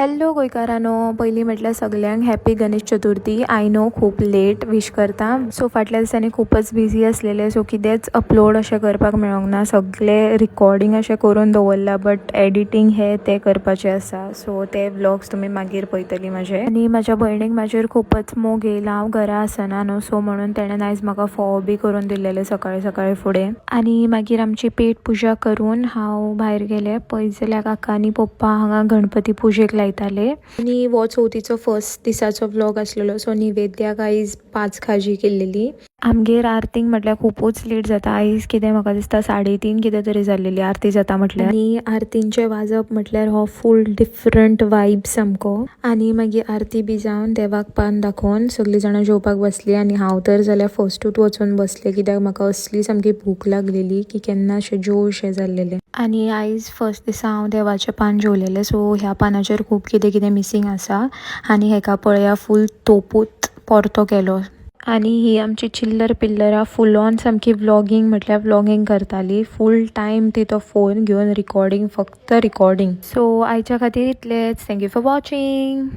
Hello गोंयकारांनो, पयलीं म्हटल्यार सगल्यांक happy Ganesh Chaturthi. I know खूब लेट विश करता. सो फाटल्या दिसांनी खूपच बिजी आसलेले, सो कितेंच अपलोड अशें करपाक मेळोंक ना. सगळे रिकॉर्डिंग अशें करून दवरला, बट एडिटींग ते करपाचें आसा. सो ते व्लॉग्स तुमी मागीर पळयतली म्हजे. आनी म्हाज्या भयणीक म्हाजेर खूपच मोग येयला. हांव घरा आसना न्हू, सो म्हणून तेणें आयज म्हाका फोव बी करून दिल्लेले सकाळी सकाळी फुडें. आनी मागीर आमची पेट पुजा करून हांव भायर गेलें. पळयत जाल्यार काका आनी पप्पा हांगा गणपती पुजेक लायताले. आनी हो चवथीचो फर्स्ट दिसाचो व्लॉग आसलेलो. सो निवेद्याक आयज 5 खाजी केल्लेली. आमगेर आरतींक म्हटल्यार खूपच लेट जाता. आयज कितें म्हाका दिसता 3:30 कितें तरी जाल्लेली आरती जाता म्हटल्यार. आनी आरतींचें वाजप म्हटल्यार हो फूल डिफरंट वायब सामको. आनी मागीर आरती बी जावन देवाक पान दाखोवन सगळीं जाणां जेवपाक बसलीं. आनी हांव तर जाल्यार फर्स्टूच वचून बसलें, कित्याक म्हाका असली सामकी भूक लागलेली की केन्ना अशें जेवशें जाल्लेलें. आनी आयज फर्स्ट दिसा हांव देवाचें पान जेवलेलें. सो ह्या पानाचेर खूब कितें कितें मिसींग आसा. आनी हेका पळया, फूल तोपूच परतो केलो. आनी ही आमची चिल्लर पिल्लरां फूल ऑन सामकी व्लॉगिंग म्हटल्यार व्लॉगिंग करताली. फूल टायम ती तो फोन घेवन रिकॉर्डिंग, फक्त रिकॉर्डिंग. सो आयच्या खातीर इतलेंच. Thank you for watching.